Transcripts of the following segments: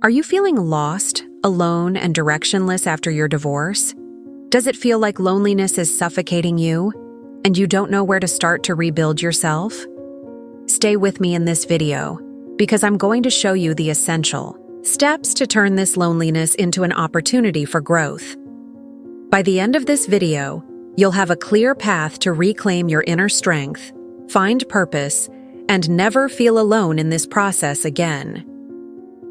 Are you feeling lost, alone, and directionless after your divorce? Does it feel like loneliness is suffocating you, and you don't know where to start to rebuild yourself? Stay with me in this video, because I'm going to show you the essential steps to turn this loneliness into an opportunity for growth. By the end of this video, you'll have a clear path to reclaim your inner strength, find purpose, and never feel alone in this process again.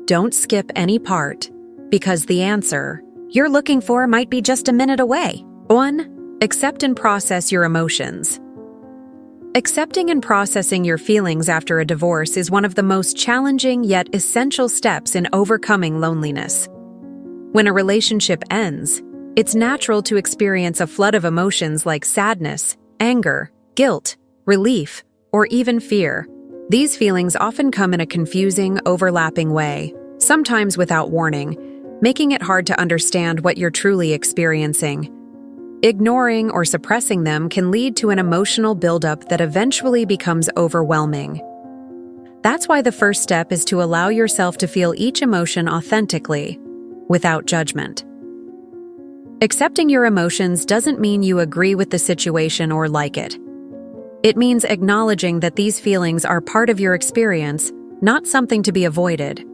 Don't skip any part, because the answer you're looking for might be just a minute away. 1. Accept and process your emotions. Accepting and processing your feelings after a divorce is one of the most challenging yet essential steps in overcoming loneliness. When a relationship ends, it's natural to experience a flood of emotions like sadness, anger, guilt, relief, or even fear. These feelings often come in a confusing, overlapping way, sometimes without warning, making it hard to understand what you're truly experiencing. Ignoring or suppressing them can lead to an emotional buildup that eventually becomes overwhelming. That's why the first step is to allow yourself to feel each emotion authentically, without judgment. Accepting your emotions doesn't mean you agree with the situation or like it. It means acknowledging that these feelings are part of your experience, not something to be avoided.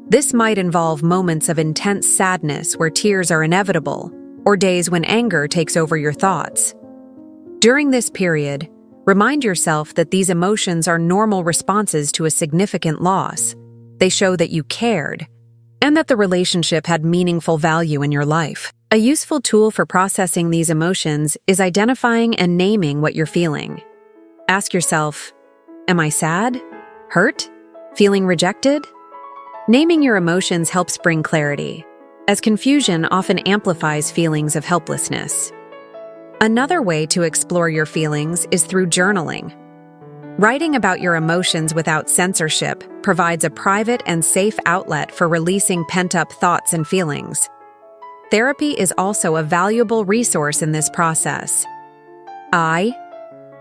This might involve moments of intense sadness where tears are inevitable, or days when anger takes over your thoughts. During this period, remind yourself that these emotions are normal responses to a significant loss. They show that you cared, and that the relationship had meaningful value in your life. A useful tool for processing these emotions is identifying and naming what you're feeling. Ask yourself, am I sad? Hurt? Feeling rejected? Naming your emotions helps bring clarity, as confusion often amplifies feelings of helplessness. Another way to explore your feelings is through journaling. Writing about your emotions without censorship provides a private and safe outlet for releasing pent-up thoughts and feelings. Therapy is also a valuable resource in this process.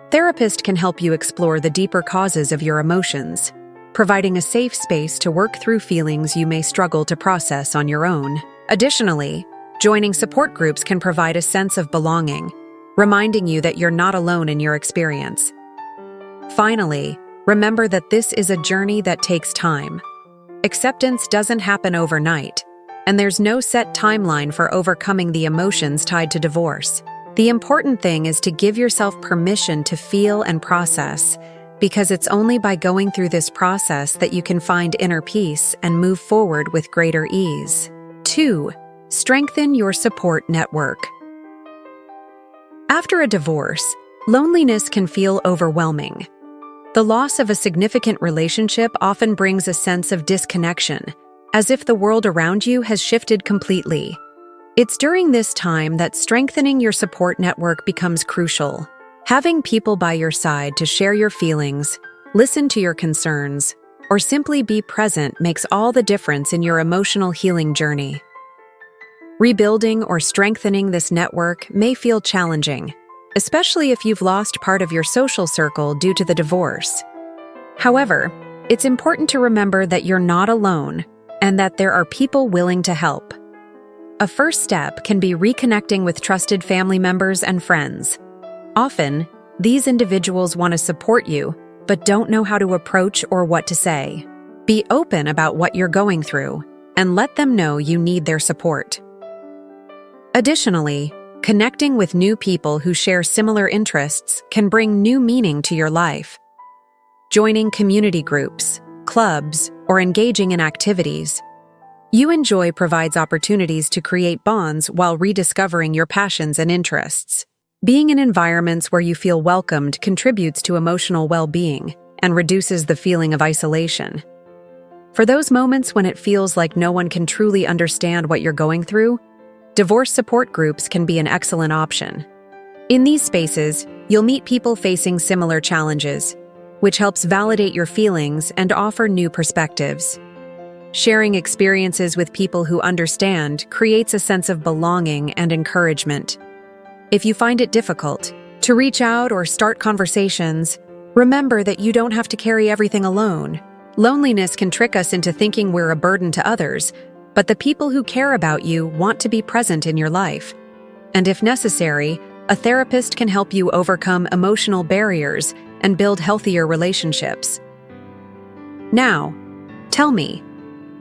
Therapist can help you explore the deeper causes of your emotions, providing a safe space to work through feelings you may struggle to process on your own. Additionally, joining support groups can provide a sense of belonging, reminding you that you're not alone in your experience. Finally, remember that this is a journey that takes time. Acceptance doesn't happen overnight, and there's no set timeline for overcoming the emotions tied to divorce. The important thing is to give yourself permission to feel and process, because it's only by going through this process that you can find inner peace and move forward with greater ease. 2. Strengthen your support network. After a divorce, loneliness can feel overwhelming. The loss of a significant relationship often brings a sense of disconnection, as if the world around you has shifted completely. It's during this time that strengthening your support network becomes crucial. Having people by your side to share your feelings, listen to your concerns, or simply be present makes all the difference in your emotional healing journey. Rebuilding or strengthening this network may feel challenging, especially if you've lost part of your social circle due to the divorce. However, it's important to remember that you're not alone and that there are people willing to help. A first step can be reconnecting with trusted family members and friends. Often, these individuals want to support you, but don't know how to approach or what to say. Be open about what you're going through, and let them know you need their support. Additionally, connecting with new people who share similar interests can bring new meaning to your life. Joining community groups, clubs, or engaging in activities you enjoy provides opportunities to create bonds while rediscovering your passions and interests. Being in environments where you feel welcomed contributes to emotional well-being and reduces the feeling of isolation. For those moments when it feels like no one can truly understand what you're going through, divorce support groups can be an excellent option. In these spaces, you'll meet people facing similar challenges, which helps validate your feelings and offer new perspectives. Sharing experiences with people who understand creates a sense of belonging and encouragement. If you find it difficult to reach out or start conversations, remember that you don't have to carry everything alone. Loneliness can trick us into thinking we're a burden to others, but the people who care about you want to be present in your life. And if necessary, a therapist can help you overcome emotional barriers and build healthier relationships. Now, tell me,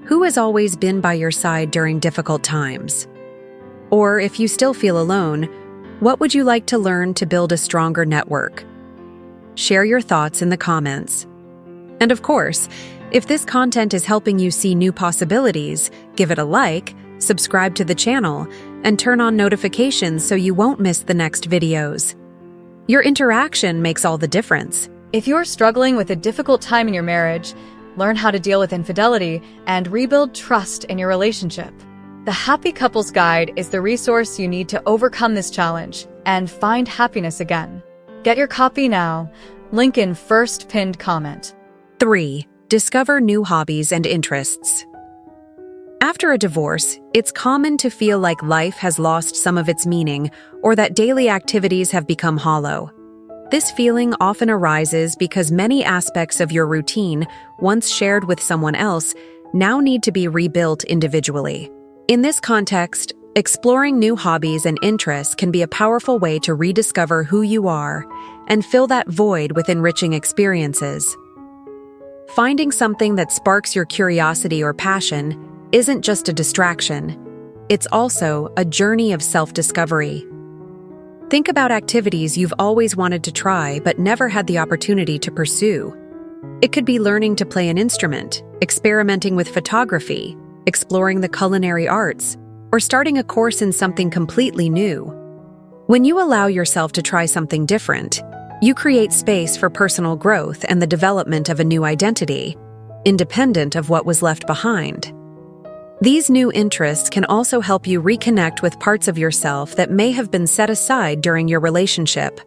who has always been by your side during difficult times? Or if you still feel alone, what would you like to learn to build a stronger network? Share your thoughts in the comments. And of course, if this content is helping you see new possibilities, give it a like, subscribe to the channel, and turn on notifications so you won't miss the next videos. Your interaction makes all the difference. If you're struggling with a difficult time in your marriage, learn how to deal with infidelity and rebuild trust in your relationship. The Happy Couples Guide is the resource you need to overcome this challenge and find happiness again. Get your copy now. Link in first pinned comment. 3. Discover new hobbies and interests. After a divorce, it's common to feel like life has lost some of its meaning or that daily activities have become hollow. This feeling often arises because many aspects of your routine, once shared with someone else, now need to be rebuilt individually. In this context, exploring new hobbies and interests can be a powerful way to rediscover who you are and fill that void with enriching experiences. Finding something that sparks your curiosity or passion isn't just a distraction, it's also a journey of self-discovery. Think about activities you've always wanted to try but never had the opportunity to pursue. It could be learning to play an instrument, experimenting with photography, exploring the culinary arts, or starting a course in something completely new. When you allow yourself to try something different, you create space for personal growth and the development of a new identity, independent of what was left behind. These new interests can also help you reconnect with parts of yourself that may have been set aside during your relationship.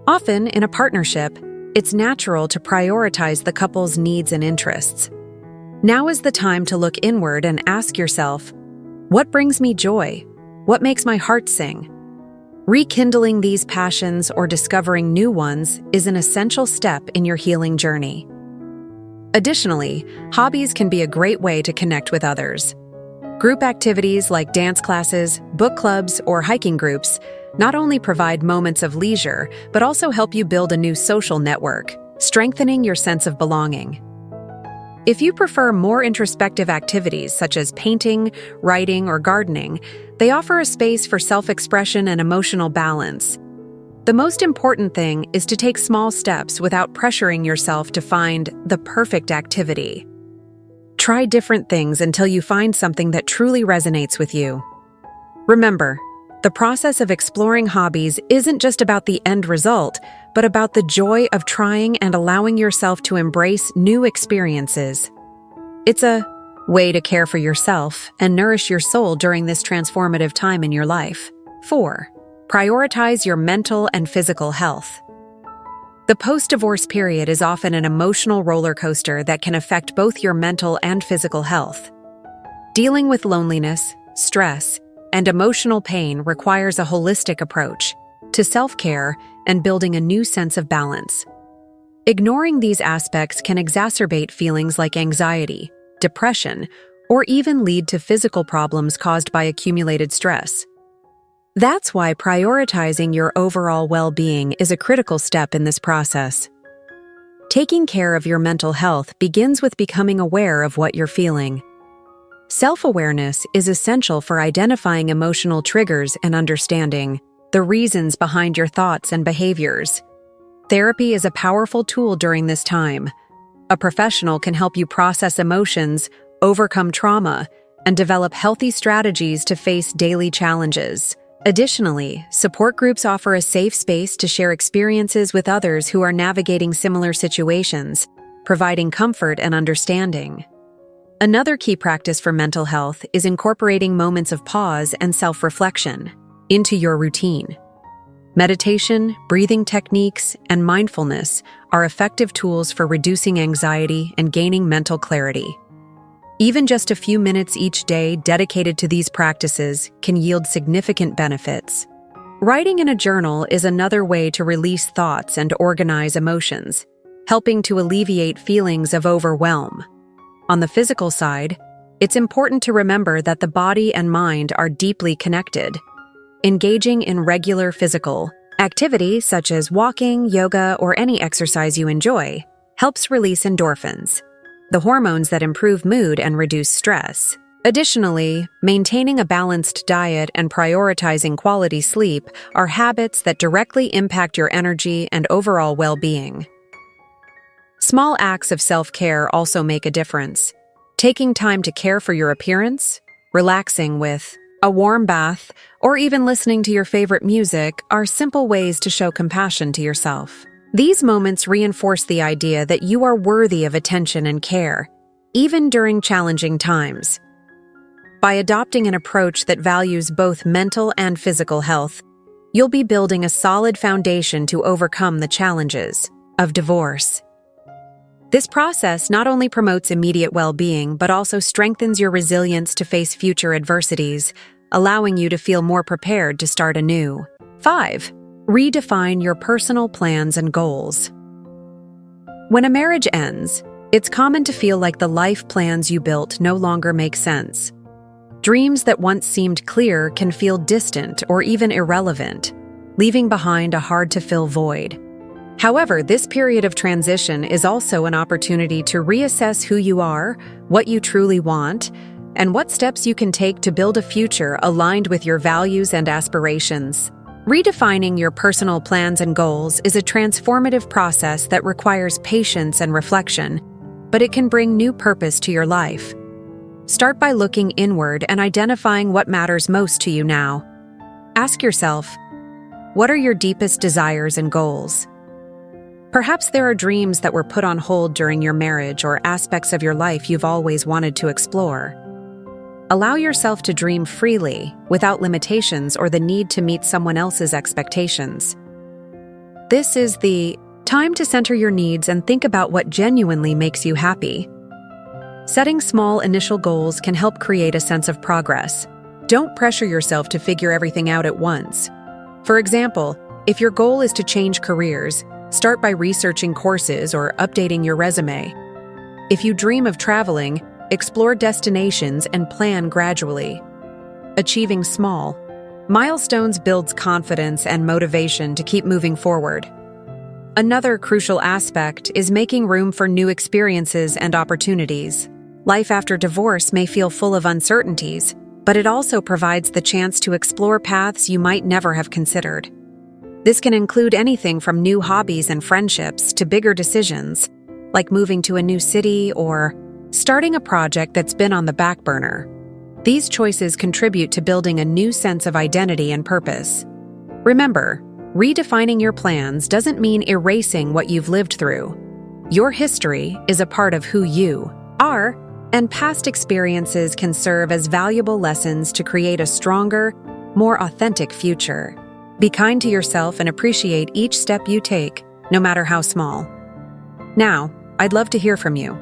Often, in a partnership, it's natural to prioritize the couple's needs and interests. Now is the time to look inward and ask yourself, what brings me joy? What makes my heart sing? Rekindling these passions or discovering new ones is an essential step in your healing journey. Additionally, hobbies can be a great way to connect with others. Group activities like dance classes, book clubs, or hiking groups not only provide moments of leisure, but also help you build a new social network, strengthening your sense of belonging. If you prefer more introspective activities such as painting, writing, or gardening, they offer a space for self-expression and emotional balance. The most important thing is to take small steps without pressuring yourself to find the perfect activity. Try different things until you find something that truly resonates with you. Remember, the process of exploring hobbies isn't just about the end result, but about the joy of trying and allowing yourself to embrace new experiences. It's a way to care for yourself and nourish your soul during this transformative time in your life. 4. Prioritize your mental and physical health. The post-divorce period is often an emotional roller coaster that can affect both your mental and physical health. Dealing with loneliness, stress, and emotional pain requires a holistic approach to self-care and building a new sense of balance. Ignoring these aspects can exacerbate feelings like anxiety, depression, or even lead to physical problems caused by accumulated stress. That's why prioritizing your overall well-being is a critical step in this process. Taking care of your mental health begins with becoming aware of what you're feeling. Self-awareness is essential for identifying emotional triggers and understanding the reasons behind your thoughts and behaviors. Therapy is a powerful tool during this time. A professional can help you process emotions, overcome trauma, and develop healthy strategies to face daily challenges. Additionally, support groups offer a safe space to share experiences with others who are navigating similar situations, providing comfort and understanding. Another key practice for mental health is incorporating moments of pause and self-reflection into your routine. Meditation, breathing techniques, and mindfulness are effective tools for reducing anxiety and gaining mental clarity. Even just a few minutes each day dedicated to these practices can yield significant benefits. Writing in a journal is another way to release thoughts and organize emotions. helping to alleviate feelings of overwhelm. On the physical side, it's important to remember that the body and mind are deeply connected. Engaging in regular physical activity, such as walking, yoga, or any exercise you enjoy, helps release endorphins, the hormones that improve mood and reduce stress. Additionally, maintaining a balanced diet and prioritizing quality sleep are habits that directly impact your energy and overall well-being. Small acts of self-care also make a difference. Taking time to care for your appearance, relaxing with a warm bath, or even listening to your favorite music are simple ways to show compassion to yourself. These moments reinforce the idea that you are worthy of attention and care, even during challenging times. By adopting an approach that values both mental and physical health, you'll be building a solid foundation to overcome the challenges of divorce. This process not only promotes immediate well-being, but also strengthens your resilience to face future adversities, allowing you to feel more prepared to start anew. 5. Redefine your personal plans and goals. When a marriage ends, it's common to feel like the life plans you built no longer make sense. Dreams that once seemed clear can feel distant or even irrelevant, leaving behind a hard-to-fill void. However, this period of transition is also an opportunity to reassess who you are, what you truly want, and what steps you can take to build a future aligned with your values and aspirations. Redefining your personal plans and goals is a transformative process that requires patience and reflection, but it can bring new purpose to your life. Start by looking inward and identifying what matters most to you now. Ask yourself, what are your deepest desires and goals? Perhaps there are dreams that were put on hold during your marriage or aspects of your life you've always wanted to explore. Allow yourself to dream freely, without limitations or the need to meet someone else's expectations. This is the time to center your needs and think about what genuinely makes you happy. Setting small initial goals can help create a sense of progress. Don't pressure yourself to figure everything out at once. For example, if your goal is to change careers, start by researching courses or updating your resume. If you dream of traveling, explore destinations and plan gradually. Achieving small milestones builds confidence and motivation to keep moving forward. Another crucial aspect is making room for new experiences and opportunities. Life after divorce may feel full of uncertainties, but it also provides the chance to explore paths you might never have considered. This can include anything from new hobbies and friendships to bigger decisions, like moving to a new city or starting a project that's been on the back burner. These choices contribute to building a new sense of identity and purpose. Remember, redefining your plans doesn't mean erasing what you've lived through. Your history is a part of who you are, and past experiences can serve as valuable lessons to create a stronger, more authentic future. Be kind to yourself and appreciate each step you take, no matter how small. Now, I'd love to hear from you.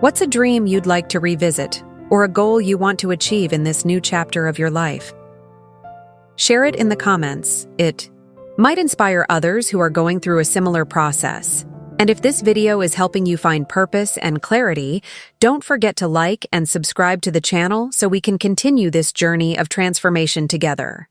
What's a dream you'd like to revisit, or a goal you want to achieve in this new chapter of your life? Share it in the comments. It might inspire others who are going through a similar process. And if this video is helping you find purpose and clarity, don't forget to like and subscribe to the channel so we can continue this journey of transformation together.